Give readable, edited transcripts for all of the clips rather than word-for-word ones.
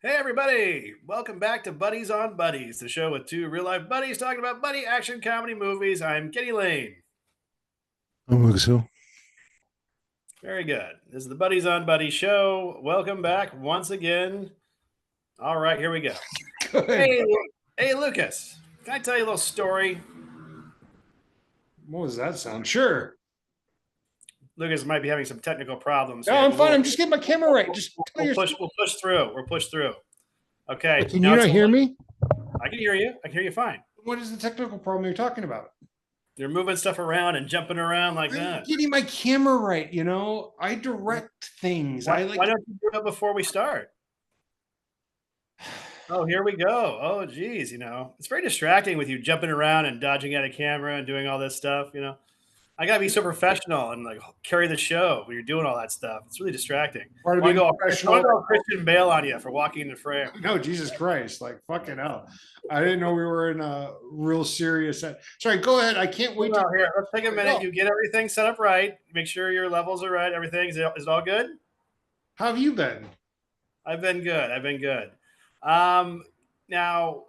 Hey everybody! Welcome back to Buddies on Buddies, the show with two real life buddies talking about buddy action comedy movies. I'm Kenny Lane. So Very good. This is the Buddies on Buddies show. Welcome back once again. All right, here we go. good. Hey, Lucas. Can I tell you a little story? What does that sound? Sure. Lucas might be having some technical problems No, here, I'm but fine. I'm just getting my camera right. Just tell your story. we'll push through. We'll push through. Okay. Can Now you it's not hear me? I can hear you. I can hear you fine. What is the technical problem you're talking about? You're moving stuff around and jumping around like I'm that. getting my camera right. I direct things. Why don't you do it before we start? Oh, here we go. Oh, geez, it's very distracting with you jumping around and dodging out of camera and doing all this stuff. I gotta be so professional and like carry the show when you're doing all that stuff. It's really distracting. Part of Want to being go, professional. Christian Bale on you for walking in the frame. No, Jesus Christ! Like fucking hell. I didn't know we were in a real serious. Sorry, go ahead. I can't wait. Well, here, let's take a minute. You get everything set up right. Make sure your levels are right. Everything is it all good? How have you been? I've been good. Now,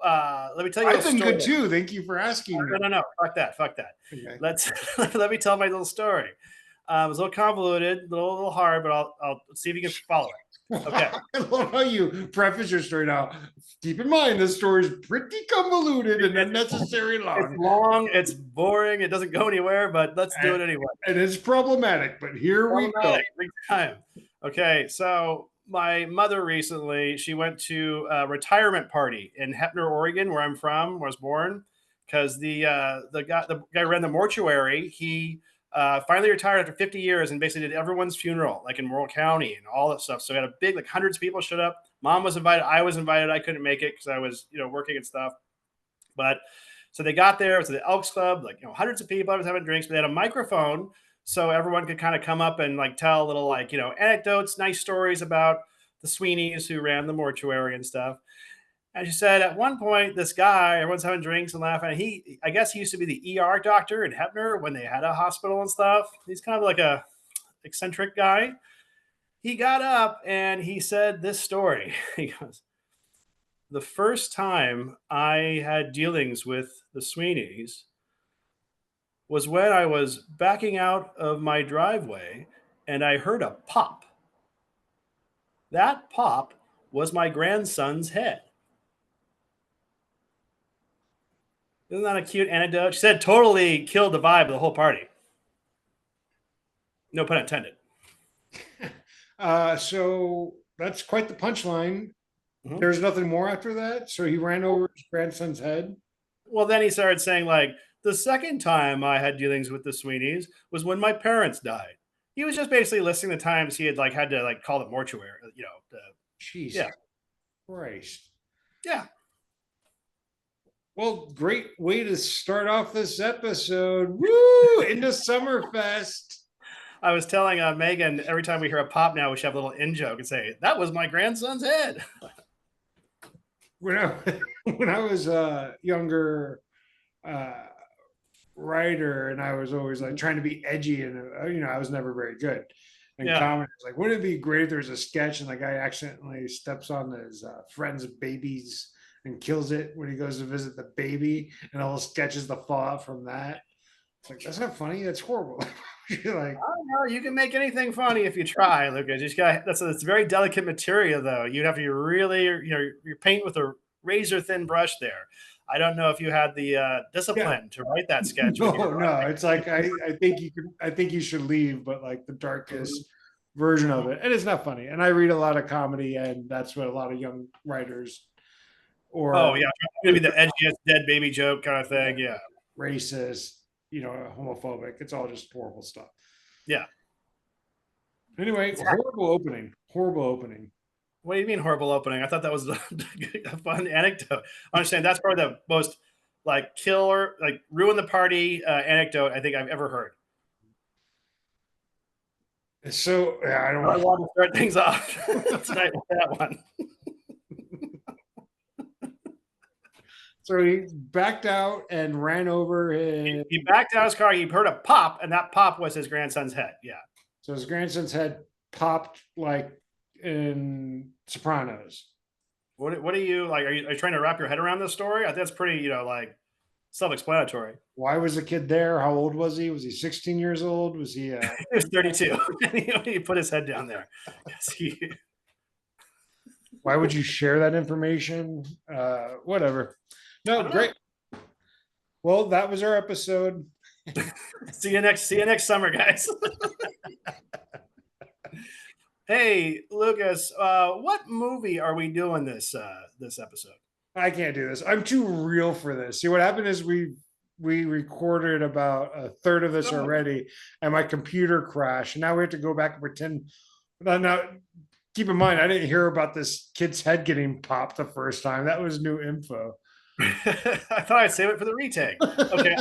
let me tell you. I've been good too. Thank you for asking. No. Fuck that. Okay. Let me tell my little story. It was a little convoluted, a little hard, but I'll see if you can follow it. Okay. I love how you preface your story now. Keep in mind, this story is pretty convoluted and unnecessary long. It's long, it's boring, it doesn't go anywhere, but let's do it anyway. And it's problematic, but here we go. Big time. Okay, so my mother recently, she went to a retirement party in Heppner, Oregon, where I'm from, where I was born, because the guy who ran the mortuary, he finally retired after 50 years and basically did everyone's funeral, like in Morrill County and all that stuff. So we had a big, like hundreds of people showed up. Mom was invited. I was invited. I couldn't make it because I was, working and stuff. But so they got there. It was the Elks Club, like, hundreds of people. I was having drinks, but they had a microphone so everyone could kind of come up and like tell little, like, anecdotes, nice stories about the Sweeneys who ran the mortuary and stuff. And she said at one point, this guy, everyone's having drinks and laughing. And I guess he used to be the ER doctor in Heppner when they had a hospital and stuff. He's kind of like a eccentric guy. He got up and he said this story. He goes, the first time I had dealings with the Sweeneys was when I was backing out of my driveway and I heard a pop. That pop was my grandson's head. Isn't that a cute anecdote? She said totally killed the vibe of the whole party. No pun intended. So that's quite the punchline. Mm-hmm. There's nothing more after that. So he ran over his grandson's head. Well, then he started saying, like, the second time I had dealings with the Sweeneys was when my parents died. He was just basically listing the times he had had to call the mortuary, Jeez. Yeah. Christ. Yeah. Well, great way to start off this episode. Woo! Into Summerfest. I was telling Megan, every time we hear a pop now, we should have a little in-joke and say, that was my grandson's head. When I was a younger writer, and I was always like trying to be edgy, and I was never very good. And comedy was like, wouldn't it be great if there's a sketch and the guy accidentally steps on his friend's babies and kills it when he goes to visit the baby, and all the sketches that fall out from that. It's like, that's not funny. That's horrible. You're like, I don't know. You can make anything funny if you try, Lucas. You just got that's very delicate material, though. You'd have to really, you're painting with a razor thin brush there. I don't know if you had the discipline to write that sketch. No. It's like I think you should leave, but like the darkest version of it, and it's not funny. And I read a lot of comedy, and that's what a lot of young writers. Or maybe the edgiest dead baby joke kind of thing. Yeah, racist, homophobic. It's all just horrible stuff. Yeah. Anyway, horrible opening. What do you mean horrible opening? I thought that was a fun anecdote. I understand that's probably the most killer, ruin the party anecdote I think I've ever heard. So I don't want to start things off tonight with that one. So he backed out and ran over his... He backed out his car. He heard a pop, and that pop was his grandson's head. Yeah. So his grandson's head popped like in Sopranos. What are you like? Are you trying to wrap your head around this story? I think that's pretty, like self-explanatory. Why was the kid there? How old was he? Was he 16 years old? Was he He was 32. He put his head down there. why would you share that information? Whatever. I No, don't great. know. Well, that was our episode. See you next summer, guys. Hey, Lucas, what movie are we doing this episode? I can't do this. I'm too real for this. See, what happened is we recorded about a third of this Oh, already, and my computer crashed. And now we have to go back and pretend. Now, keep in mind, I didn't hear about this kid's head getting popped the first time. That was new info. I thought I'd save it for the retake. Okay,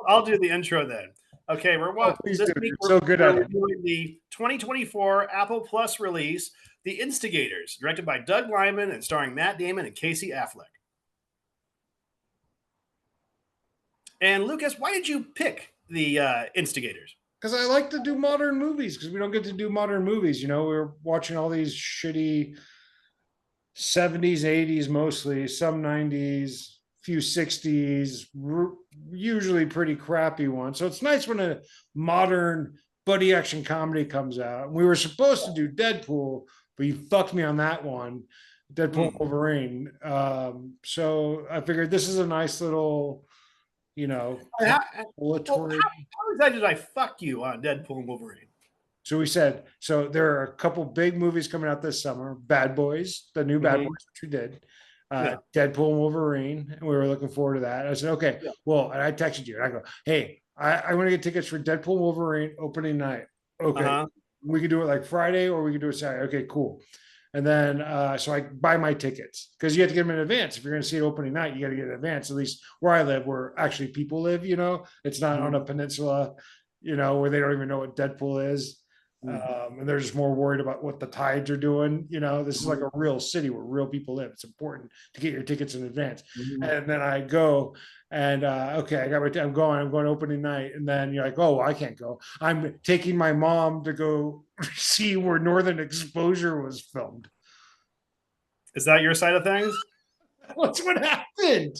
I'll do the intro then. Okay, Oh, please this do. week You're so good at we're it. doing the 2024 Apple Plus release, The Instigators, directed by Doug Liman and starring Matt Damon and Casey Affleck. And Lucas, why did you pick The Instigators? Because I like to do modern movies because we don't get to do modern movies. We're watching all these shitty 70s, 80s mostly, some 90s, few 60s, usually pretty crappy ones. So it's nice when a modern buddy action comedy comes out. We were supposed to do Deadpool, but you fucked me on that one, Deadpool Wolverine. So I figured this is a nice little, How exactly did I fuck you on Deadpool and Wolverine? So we said, so there are a couple big movies coming out this summer. Bad Boys, the new Bad Boys, which we did. Deadpool and Wolverine, and we were looking forward to that. I said, okay, well, and I texted you, and I go, hey, I want to get tickets for Deadpool and Wolverine opening night. Okay, we could do it like Friday, or we could do it Saturday. Okay, cool. And then, so I buy my tickets because you have to get them in advance. If you're going to see it opening night, you got to get in advance. At least where I live, where actually people live, it's not on a peninsula, where they don't even know what Deadpool is. And they're just more worried about what the tides are doing. This is like a real city where real people live. It's important to get your tickets in advance. And then I go and okay, I'm going opening night. And then you're like, oh, well, I can't go. I'm taking my mom to go see where Northern Exposure was filmed. Is that your side of things? What's what happened?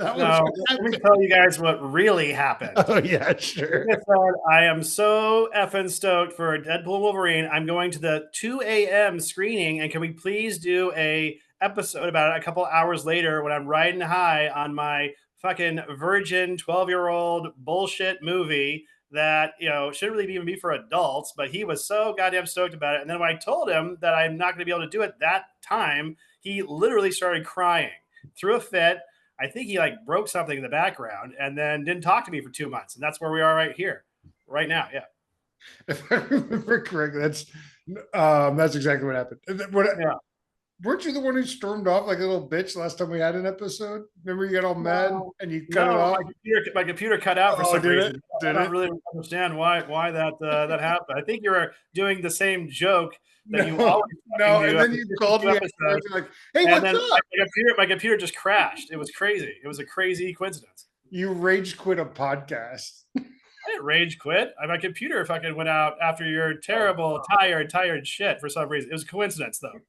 Let me tell you guys what really happened. Oh, yeah, sure. Like I said, I am so effing stoked for Deadpool Wolverine. I'm going to the 2 a.m. screening, and can we please do a episode about it a couple hours later when I'm riding high on my fucking virgin 12-year-old bullshit movie that, shouldn't really even be for adults, but he was so goddamn stoked about it. And then when I told him that I'm not going to be able to do it that time, he literally started crying, threw a fit. I think he broke something in the background and then didn't talk to me for 2 months. And that's where we are right here, right now. Yeah. If I remember correctly, that's exactly what happened. Weren't you the one who stormed off like a little bitch last time we had an episode? Remember you got all mad and you cut it off? My computer cut out for some reason. I don't really understand why that happened. I think you were doing the same joke that you always do. And then you called me afterwards like, hey, what's up? My computer just crashed. It was crazy. It was a crazy coincidence. You rage quit a podcast. I didn't rage quit. My computer fucking went out after your terrible, tired shit for some reason. It was a coincidence, though.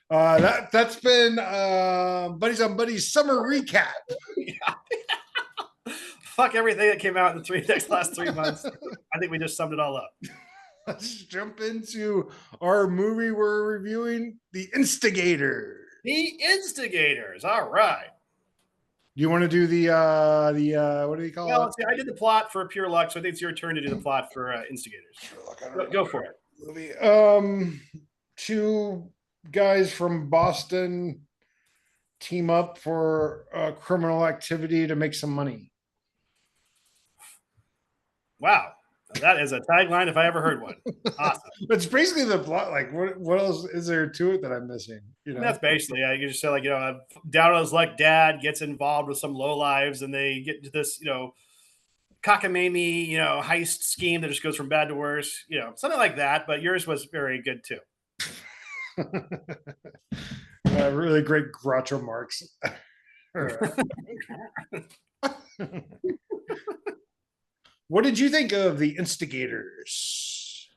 That's been Buddies on Buddies summer recap. Fuck everything that came out in the last 3 months. I think we just summed it all up. Let's jump into our movie we're reviewing, The Instigators. The Instigators. All right. Do you want to do the what do you call it? See, I did the plot for Pure Luck, so I think it's your turn to do the plot for Instigators. Go for it. Movie. Two guys from Boston team up for criminal activity to make some money. Wow. That is a tagline if I ever heard one. Awesome. It's basically the plot. Like, what else is there to it that I'm missing? That's basically, you just say down on his luck dad gets involved with some lowlives and they get into this, cockamamie, heist scheme that just goes from bad to worse, something like that. But yours was very good too. Really great Groucho Marx. What did you think of The Instigators?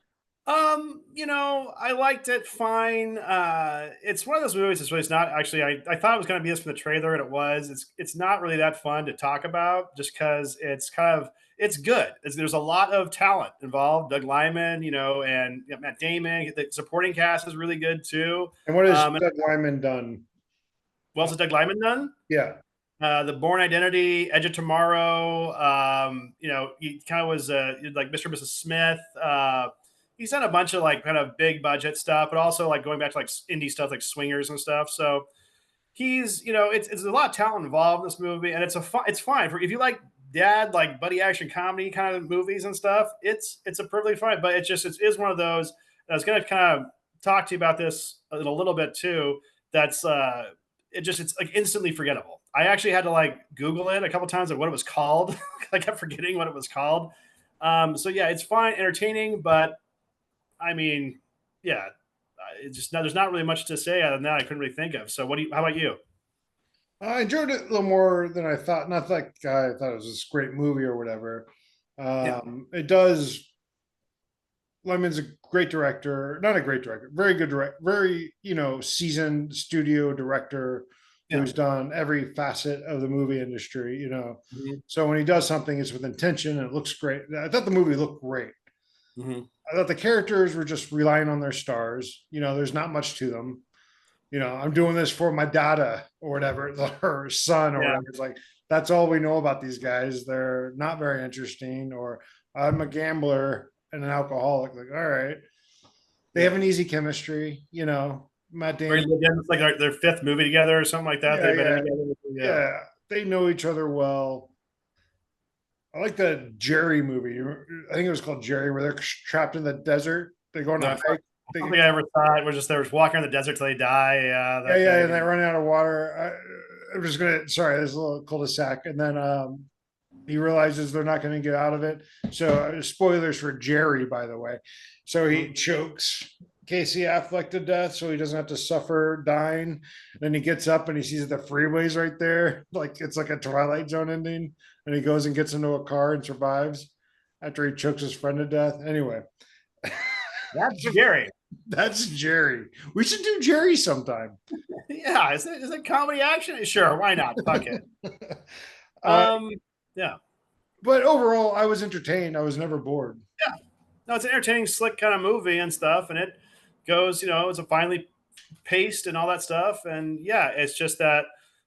I liked it fine. It's one of those movies that's really it's not actually I thought it was gonna be this from the trailer and it was. It's not really that fun to talk about just because it's kind of it's good. There's a lot of talent involved. Doug Lyman, and Matt Damon. The supporting cast is really good too. And what has And Doug Lyman done? what else has Doug Lyman done? Yeah. The Born Identity, Edge of Tomorrow. He kind of was like Mr. and Mrs. Smith. He's done a bunch of like kind of big budget stuff, but also like going back to like indie stuff like Swingers and stuff. So he's it's a lot of talent involved in this movie, and it's fine for if you like dad like buddy action comedy kind of movies and stuff. It's a perfectly fine, but it is one of those. And I was going to kind of talk to you about this in a little bit too. That's it's like instantly forgettable. I actually had to like Google it a couple times of what it was called. I kept forgetting what it was called. So yeah, it's fine, entertaining, but I mean, yeah, there's not really much to say other than that. I couldn't really think of. So how about you? I enjoyed it a little more than I thought. Not like I thought it was this great movie or whatever. Yeah, It does. Lemon's a great director, not a great director, very good director, very seasoned studio director yeah, who's done every facet of the movie industry. hmm So when he does something, it's with intention and it looks great. I thought the movie looked great. hmm I thought the characters were just relying on their stars. There's not much to them. I'm doing this for my data or whatever, her son or yeah, whatever. It's like that's all we know about these guys. They're not very interesting. Or I'm a gambler and an alcoholic. Like, all right, they have yeah. an easy chemistry. Matt Or Damon. it's like their fifth movie together or something like that. Yeah, They've been in yeah, together. Yeah. yeah. They know each other well. I like the Jerry movie. I think it was called Jerry, where they're trapped in the desert. They go on No, a I hike. don't They, think I ever saw it. We're just there, was walking in the desert till they die. Yeah, yeah, that yeah, and thing. they run out of water. I'm just gonna. Sorry, there's a little cul-de-sac, and then he realizes they're not going to get out of it. So, spoilers for Jerry, by the way. So he Mhm. chokes Casey Affleck to death, so he doesn't have to suffer dying. Then he gets up and he sees the freeways right there, like it's like a Twilight Zone ending. And he goes and gets into a car and survives after he chokes his friend to death. Anyway, That's Jerry. that's Jerry. We should do Jerry sometime. Yeah, is it comedy action? Sure, why not? Fuck it. uh, Um, yeah, but overall, I was entertained. I was never bored. yeah. No, it's an entertaining, slick kind of movie and stuff, and it goes, it's a finely paced and all that stuff, and yeah, it's just that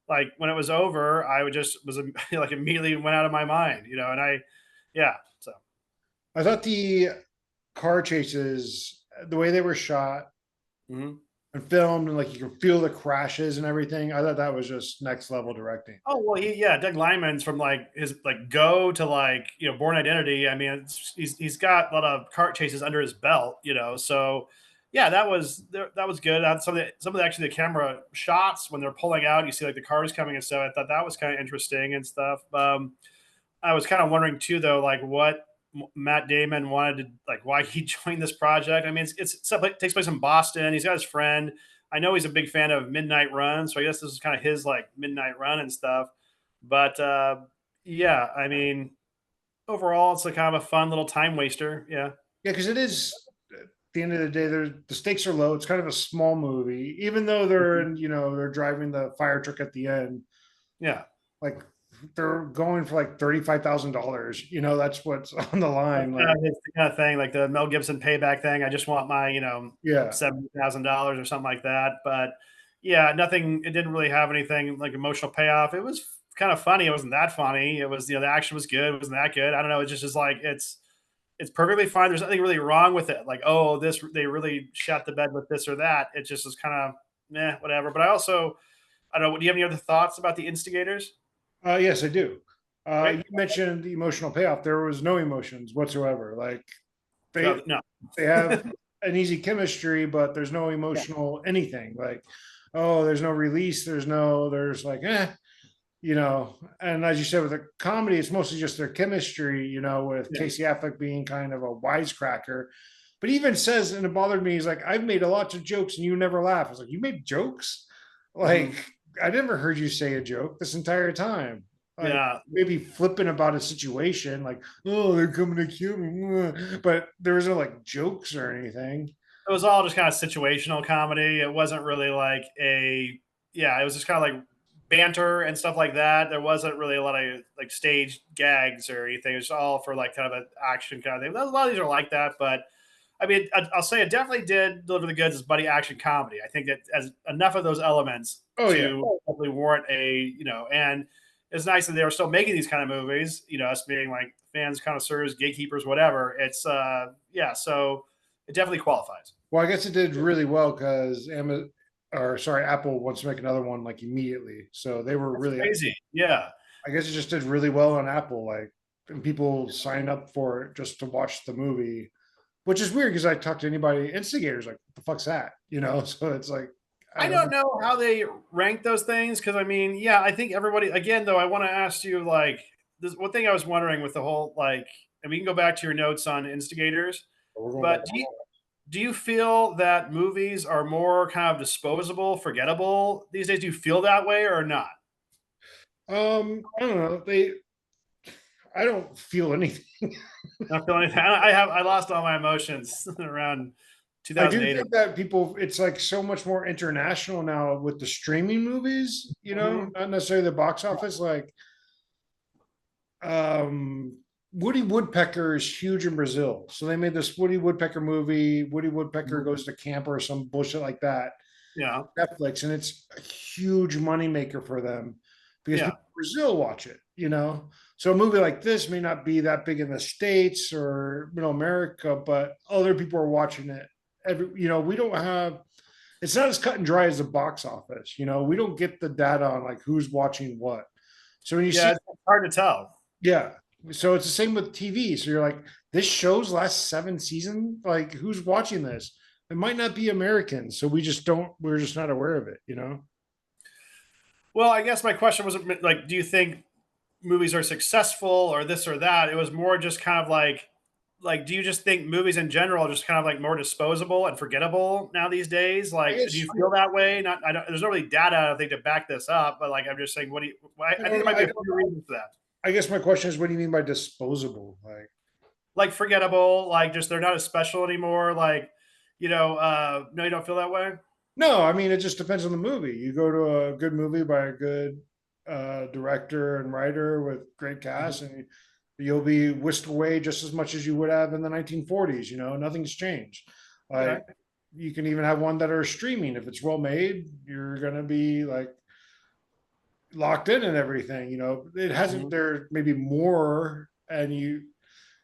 like when it was over, I would just was like immediately went out of my mind, and yeah, so I thought the car chases, the way they were shot mhm. and filmed, and like you can feel the crashes and everything. I thought that was just next level directing. Oh well, yeah, Doug Lyman's from like his like Go to like Born Identity. I mean, he's got a lot of kart chases under his belt, So yeah, that was good. Some of the actually the camera shots when they're pulling out, you see like the cars coming and stuff. I thought that was kind of interesting and stuff. I was kind of wondering too, though, like what Matt Damon wanted to like why he joined this project. I mean, it takes place in Boston. He's got his friend. I know he's a big fan of Midnight Run, so I guess this is kind of his like Midnight Run and stuff. But yeah, I mean, overall, it's like kind of a fun little time waster. Yeah, Yeah, because it is at the end of the day, the stakes are low. It's kind of a small movie, even though they're Mhm. in, they're driving the fire truck at the end. Yeah. Like they're going for like $35,000. That's what's on the line. Like, It's the kind of thing like the Mel Gibson payback thing. I just want my, yeah, $70,000 or something like that. But yeah, nothing. It didn't really have anything like emotional payoff. It was kind of funny. It wasn't that funny. It was, the action was good. It wasn't that good. I don't know. It's just like it's perfectly fine. There's nothing really wrong with it. Like, oh, this they really shot the bed with this or that. It just is kind of whatever. But I don't know. Do you have any other thoughts about the instigators? yes, I do. Right? You mentioned the emotional payoff. There was no emotions whatsoever. Like they No, no. they have an easy chemistry, but there's no Yeah. emotional anything. Like, oh, there's no release. There's like, And as you said, with a comedy, it's mostly just their chemistry, with Yeah. Casey Affleck being kind of a wisecracker. But he even says, and it bothered me, he's like, I've made a lot of jokes and you never laugh. I was like, you made jokes? Like, Mhm. I never heard you say a joke this entire time. like Yeah. maybe flippant about a situation, like, oh, they're coming to kill me, but there was no like jokes or anything. It was all just kind of situational comedy. It wasn't really like a yeah, it was just kind of like banter and stuff like that. There wasn't really a lot of like stage gags or anything. It was all for like kind of an action kind of thing. A lot of these are like that, but I mean, I'll say it definitely did deliver the goods as buddy action comedy. I think that as enough of those elements Oh yeah. to definitely warrant and it's nice that they were still making these kind of movies. Us being like fans, connoisseurs, gatekeepers, whatever. It's yeah, so it definitely qualifies. Well, I guess it did really well because Amazon, or sorry, Apple wants to make another one like immediately. So they were That's really, crazy. Yeah. I guess it just did really well on Apple. Like, and people signed up for it just to watch the movie, which is weird because I talked to anybody, Instigators, like, what the fuck's that? So it's like, I I don't don't know. know how they rank those things because I mean, yeah, I think everybody again though, I want to ask you like this one thing I was wondering with the whole like, and we can go back to your notes on instigators, We're going back. but do you feel that movies are more kind of disposable, forgettable these days? Do you feel that way or not? I don't know. I don't feel anything. Not feeling anything. I lost all my emotions around I do 2008 or think that people, it's like so much more international now with the streaming movies, Mhm. not necessarily the box office. Like, um, Woody Woodpecker is huge in Brazil. So they made this Woody Woodpecker movie. Woody Woodpecker Mhm. goes to camp or some bullshit like that. Yeah, Netflix, and it's a huge moneymaker for them because yeah, people in Brazil watch it. So a movie like this may not be that big in the States or middle America, but other people are watching it. We don't have it's not as cut and dry as the box office. We don't get the data on like who's watching what. So when you see, yeah. It's hard to tell. yeah. So it's the same with TV. So you're like, this show's last 7 seasons. Like, who's watching this? It might not be Americans, so we're just not aware of it. Well, I guess my question wasn't like, do you think movies are successful or this or that? It was more just kind of like, do you just think movies in general are just kind of like more disposable and forgettable now these days? I Like, do guess you feel that way? Not, I don't. There's no really data, I don't think, to back this up. But like, I'm just saying, what do you? I I think don't there know. might be a few reasons for that. I guess my question is, what do you mean by disposable? Like, Like forgettable, like just they're not as special anymore. Like, no, you don't feel that way. no, I mean, it just depends on the movie. You go to a good movie by a good director and writer with great cast, Mhm. and you'll be whisked away just as much as you would have in the 1940s. Nothing's changed. Okay. Like, you can even have one that are streaming. If it's well made, you're gonna be like locked in and everything. It hasn't. Mhm. There maybe more, and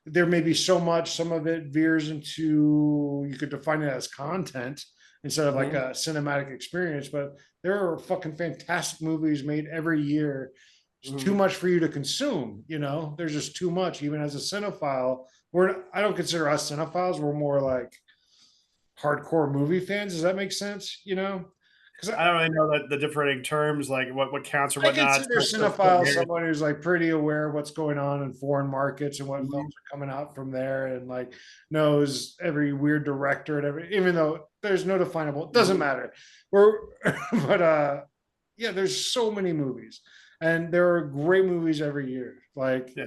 there may be so much. Some of it veers into, you could define it as content instead of like Mhm. a cinematic experience. But there are fucking fantastic movies made every year. It's too Mhm. much for you to consume. There's just too much. Even as a cinephile, I don't consider us cinephiles. We're more like hardcore movie fans. Does that make sense? Because I don't really know that the differing terms, like what counts or I whatnot. consider Still split cinephile hairs. someone who's like pretty aware of what's going on in foreign markets and what films Mhm. are coming out from there, and like knows every weird director and even though there's no definable, it doesn't Mhm. matter. We're but yeah, there's so many movies, and there are great movies every year. Like, Yeah.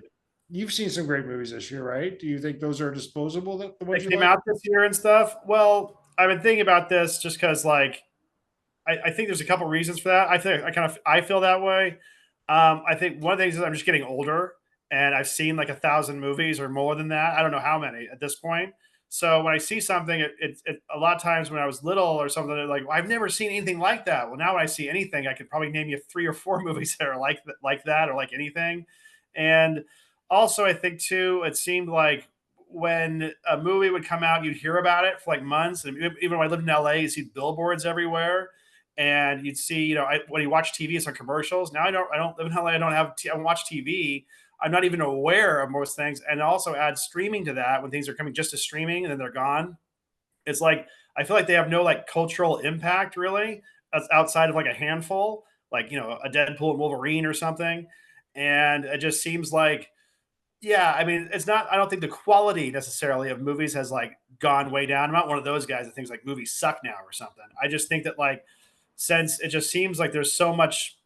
you've seen some great movies this year, right? Do you think those are disposable, that the ones That you came like? out this year and stuff. Well, I've been thinking about this just because, like, I think there's a couple reasons for that. I think I feel that way. I think one of the things is I'm just getting older, and I've seen like 1,000 movies or more than that. I don't know how many at this point. So when I see something, it a lot of times when I was little or something, like I've never seen anything like that. Well, now when I see anything, I could probably name you 3 or 4 movies that are like that or like anything. And also, I think too, it seemed like when a movie would come out, you'd hear about it for like months. And even when I lived in LA, you see billboards everywhere, and you'd see, when you watch TV, it's on commercials. Now I don't live in LA. I don't watch TV. I'm not even aware of most things, and also add streaming to that when things are coming just to streaming and then they're gone. It's like I feel like they have no like cultural impact really, outside of like a handful, like a Deadpool and Wolverine or something. And it just seems like yeah, I mean, it's not. I don't think the quality necessarily of movies has like gone way down. I'm not one of those guys that thinks like movies suck now or something. I just think that like since it just seems like there's so much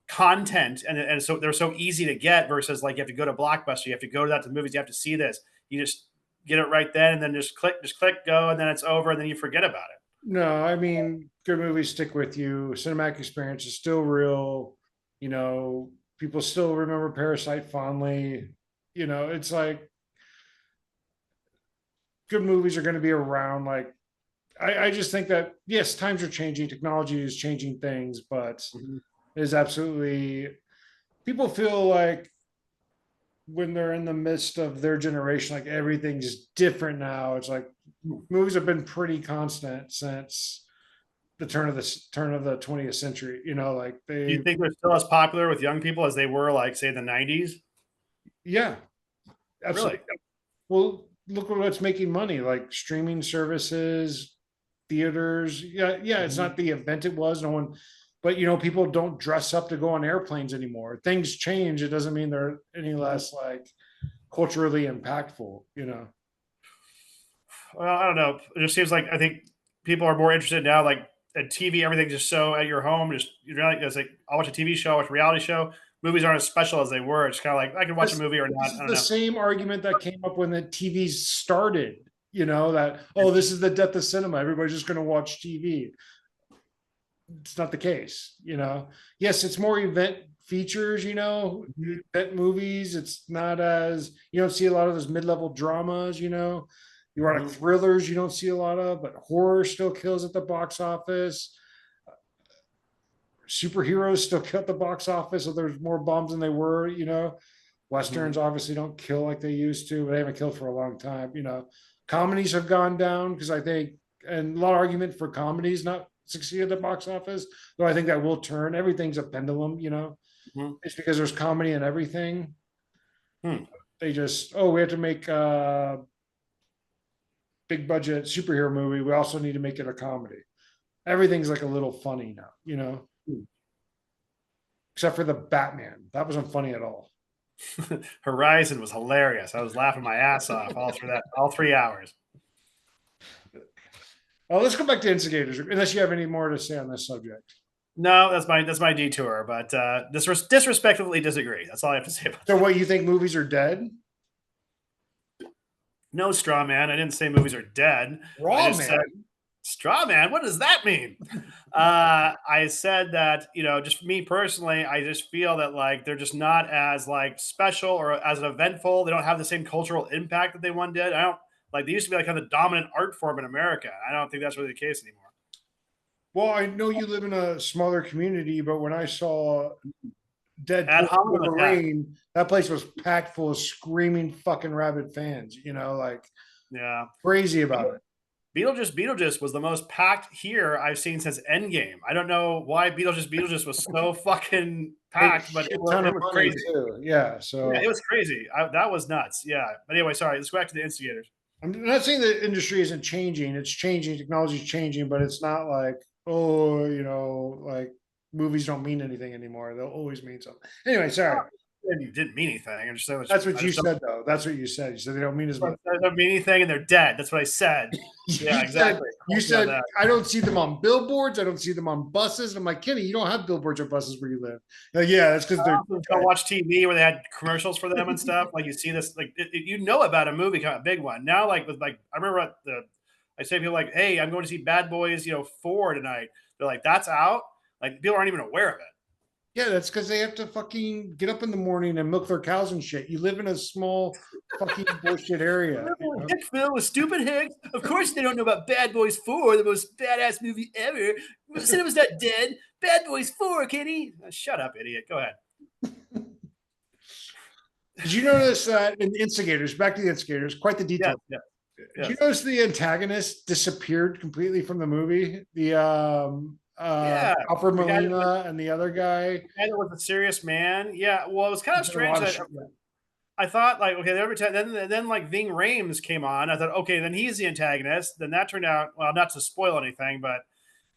content, and so they're so easy to get versus like you have to go to Blockbuster, you have to go to that to the movies, you have to see this. You just get it right then, and then just click, go, and then it's over, and then you forget about it. No, I mean, good movies stick with you. Cinematic experience is still real. You know, people still remember Parasite fondly. You know, it's like good movies are going to be around. Like, I just think that, yes, times are changing, technology is changing things, but Mhm. it is absolutely, people feel like when they're in the midst of their generation, like everything's different now. It's like movies have been pretty constant since the turn of the 20th century. You know, like Do you they, think they're still as popular with young people as they were, like, say, in the 90s? yeah, Really? absolutely. Well, look at what's making money, like streaming services, theaters. Yeah, yeah, it's Mhm. not the event it was. No one, but people don't dress up to go on airplanes anymore. Things change. It doesn't mean they're any Mhm. less like culturally impactful. Well, I don't know. It just seems like I think people are more interested now, like at TV, everything's just so at your home. Just it's like I'll watch a TV show, watch a reality show. Movies aren't as special as they were. It's kind of like I can watch a This, movie or this not. I is don't the know. same argument that came up when the TVs started. That, oh, this is the death of cinema. Everybody's just going to watch TV. It's not the case. Yes, it's more event features, Mhm. event movies. It's not as, you don't see a lot of those mid-level dramas. You want Mhm. thrillers, you don't see a lot of, but horror still kills at the box office. Superheroes still kill at the box office, so there's more bombs than they were. Westerns Mhm. obviously don't kill like they used to, but they haven't killed for a long time. Comedies have gone down because I think, and a lot of argument for comedies not succeed at the box office, though I think that will turn. Everything's a pendulum. Mhm. It's because there's comedy in everything. Hmm. They just, oh, we have to make a big budget superhero movie. We also need to make it a comedy. Everything's like a little funny now, Hmm. except for the Batman. That wasn't funny at all. Horizon was hilarious. I was laughing my ass off all through that, all 3 hours. Let's go back to Instigators, unless you have any more to say on this subject. No, that's my detour. But disrespectfully disagree. That's all I have to say about So, that. what you think movies are dead? No, straw man. I didn't say movies are dead. I Raw just said man. straw man. What does that mean? I said that just me personally, I just feel that like they're just not as like special or as eventful. They don't have the same cultural impact that they one did. I don't like they used to be like kind of the dominant art form in America. I don't think that's really the case anymore. Well, I know you live in a smaller community, but when I saw Ad Deadpool hominem attack. Wolverine, that place was packed full of screaming fucking rabid fans. Like Yeah. crazy about it. Beetlejuice was the most packed here I've seen since Endgame. I don't know why Beetlejuice was so fucking Made a packed, but shit ton it of was money crazy. too. Yeah. Yeah, So it was crazy. That was nuts. Yeah. But anyway, sorry. Let's go back to the instigators. I'm not saying the industry isn't changing. It's changing. Technology's changing, but it's not like, oh, like movies don't mean anything anymore. They'll always mean something. Anyway, sorry. It didn't mean anything. That's what I you just don't, said, though. That's what you said. You said they don't mean as much. they don't mean anything and they're dead. That's what I said. Yeah, You said exactly. you Yeah, said that. I don't see them on billboards. I don't see them on buses. And I'm like, Kenny, you don't have billboards or buses where you live. Like, yeah, that's because they're Don't watch TV where they had commercials for them and stuff. Like you see this, like about a movie, kind of a big one. Now, like with like, I remember I say people like, "Hey, I'm going to see Bad Boys, 4 tonight." They're like, "That's out." Like people aren't even aware of it. yeah, that's because they have to fucking get up in the morning and milk their cows and shit. You live in a small fucking bullshit area. Hicksville with stupid Hicks. Of course, they don't know about Bad Boys 4, the most badass movie ever. Cinema's not dead. Bad Boys 4, Kitty. Shut up, idiot. Go ahead. Did you notice that in Instigators, back to the Instigators, quite the Yes, detour. yes, Did you yes. notice the antagonist disappeared completely from the movie? The Yeah. Alfred The guy, that, Molina and the other guy. the guy that was a serious man. Yeah. Well, it was kind of Did a strange lot of that shit. Yeah. I thought like, okay, every time then like Ving Rhames came on. I thought, okay, then he's the antagonist. Then that turned out well, not to spoil anything, but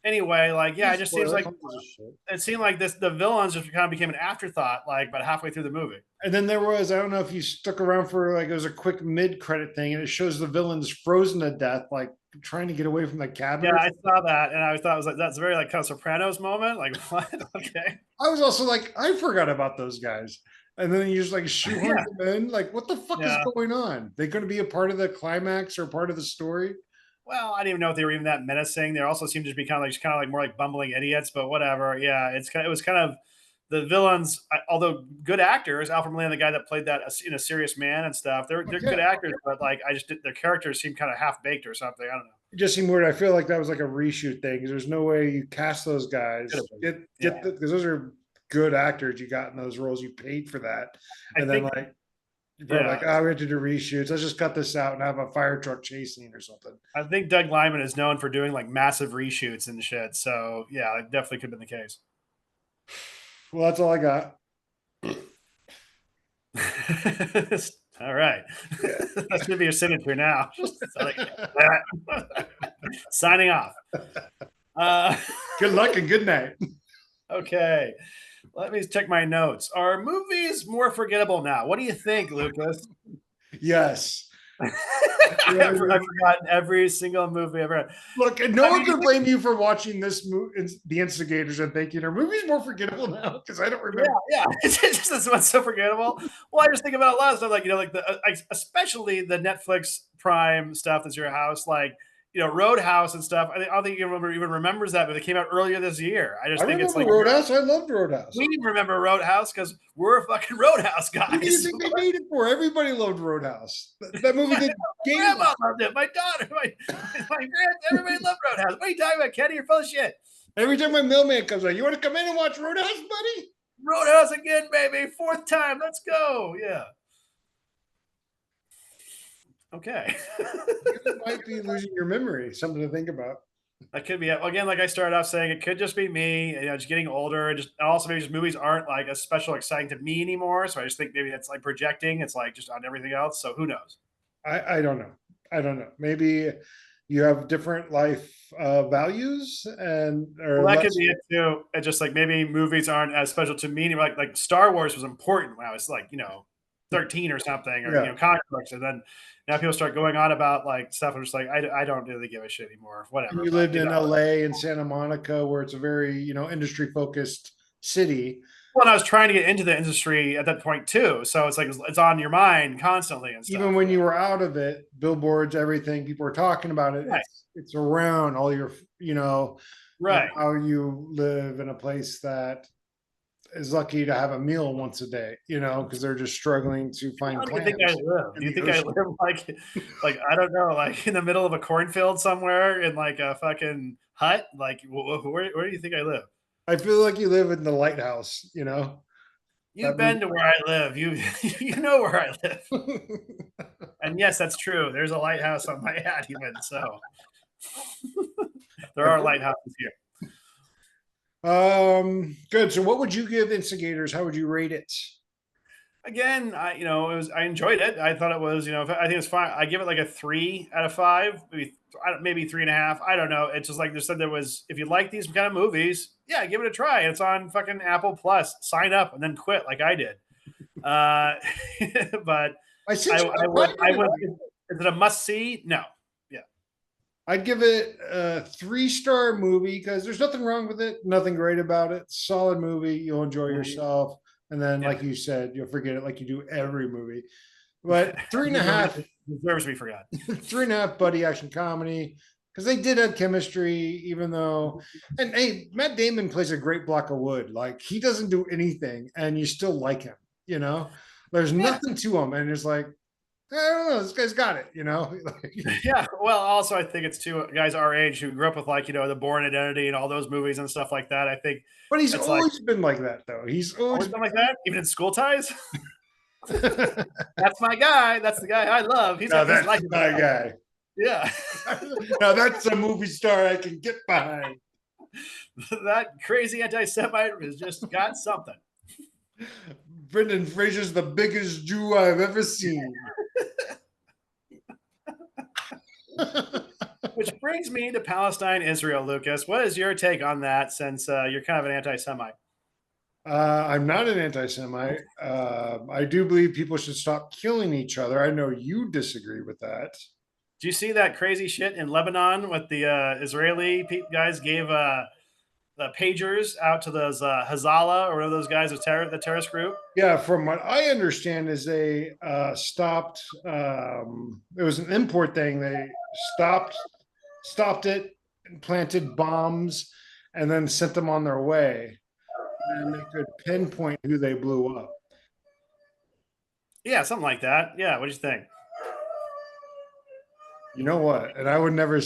anyway, like yeah, Yeah, it just seems spoiler, like don't give a shit. it seemed like the villains just kind of became an afterthought, like about halfway through the movie. And then there was, I don't know if you stuck around for like, it was a quick mid credit thing, and it shows the villains frozen to death like trying to get away from the cabin Yeah, or I something. saw that, and I thought it was like that's very like kind of Sopranos moment. Like what? Okay. I was also like, I forgot about those guys. And then you just like shoehorn Yeah, them in. Like, what the fuck is yeah. going on? They going to be a part of the climax or part of the story? Well, I didn't even know if they were even that menacing. They also seemed to be kind of like more like bumbling idiots, but whatever. Yeah, it was kind of the villains, although good actors. Alfred Molina, the guy that played that in A Serious Man and stuff, they're Yeah, good actors, but like I just their characters seem kind of half baked or something. I don't know. it just seemed weird. I feel like that was like a reshoot thing because there's no way you cast those Could guys. have been. Yeah, Get because those are good actors you got in those roles. You paid for that, I and then think. like you're probably like, Yeah, oh, we have to do reshoots. Let's just cut this out and have a fire truck chase scene or something. I think Doug Lyman is known for doing like massive reshoots and shit. So yeah, it definitely could have been the case. Well, that's all I got. All right. Yeah. That should be your signature now. Signing off. Uh, Good luck and good night. okay. Let me check my notes. Are movies more forgettable now? What do you think, Lucas? Yes. I've forgotten every single movie I've ever had. Look, and no I one mean, could blame you for watching this movie, The Instigators, and thinking, "Are movies more forgettable now?" Because I don't yeah, remember. yeah. It's just this one's so forgettable. Well, I just think about it a lot of stuff, like like especially the Netflix Prime stuff that's your house, like Roadhouse and stuff. I don't think you even remembers that, but it came out earlier this year. I I just think it's remember like Roadhouse. I loved Roadhouse. we remember Roadhouse because we're fucking Roadhouse Who do you guys. think they made it for? Everybody loved Roadhouse. That movie did My game. grandma loved it. My daughter, my grand, everybody loved Roadhouse. What are you talking about, Kenny? You're full of shit. Every time my mailman comes like, "You want to come in and watch Roadhouse, buddy?" Roadhouse again, baby. Fourth time. Let's go. Yeah. Okay. You might be losing your memory. Something to think about. That could be it. Again, like I started off saying, it could just be me, just getting older. And also maybe just movies aren't like as special, exciting to me anymore. So I just think maybe that's like projecting. It's like just on everything else. So who knows? I don't know. I don't know. Maybe you have different life values and or Well, that could less. be it too. It's just like maybe movies aren't as special to me anymore. Like Star Wars was important when I was like 13 or something, or Yeah. comic books, and then now people start going on about like stuff. I'm just like I don't really give a shit anymore. And Whatever, you but lived in LA and Santa Monica, where it's a very, industry focused city. Well, and I was trying to get into the industry at that point too, so it's like it's on your mind constantly and Even stuff. when Yeah. you were out of it, billboards, everything, people were talking about it. Right, It's around all your, and right. how you live in a place that is lucky to have a meal once a day, because they're just struggling to find How do you think I clams live? in Do you the think I ocean. live like I don't know, like in the middle of a cornfield somewhere in like a fucking hut? Like where do you think I live? I feel like you live in the lighthouse. You've That movie. been to where I live. You know where I live. And yes, that's true. There's a lighthouse on my hat, even so. There are lighthouses here. Good. So what would you give Instigators? How would you rate it? Again, I enjoyed it. I thought it was I think it's fine. I give it like a 3 out of 5, maybe 3.5. I don't know. It's just like they said there was if you like these kind of movies, yeah, give it a try. It's on fucking Apple Plus. Sign up and then quit like I did. Uh, but I sent you I a would private I would. invite. Is it a must see? No. Yeah. I'd give it a 3-star movie because there's nothing wrong with it, nothing great about it. Solid movie, you'll enjoy Mhm. yourself, and then, Yeah. like you said, you'll forget it like you do every movie. But three and a half, Deserves to be forgotten. 3.5 buddy action comedy because they did have chemistry, even though. And hey, Matt Damon plays a great block of wood. Like he doesn't do anything, and you still like him. There's Yeah. nothing to him, and it's like I don't know, this guy's got it. Yeah. Well, also I think it's two guys our age who grew up with like the Born Identity and all those movies and stuff like that. I think But he's it's like always been like that, though. He's always always been like that, even in School Ties. been. That's my guy. That's the guy I love. He's Now got these that's like my guy. yeah. Now that's a movie star I can get behind. That crazy anti-Semite has just got something. Brendan Fraser's the biggest Jew I've ever seen. Which brings me to Palestine, Israel, Lucas. What is your take on that? Since you're kind of an anti-Semite. I'm not an anti-Semite. I do believe people should stop killing each other. I know you disagree with that. Do you see that crazy shit in Lebanon with the Israeli guys gave the pagers out to those Hazala or one of those guys of the terrorist group? Yeah, from what I understand, is they stopped. It was an import thing. They stopped it, and planted bombs, and then sent them on their way. And they could pinpoint who they blew up. Yeah, something like that. Yeah, what do you think? You know what? And I would never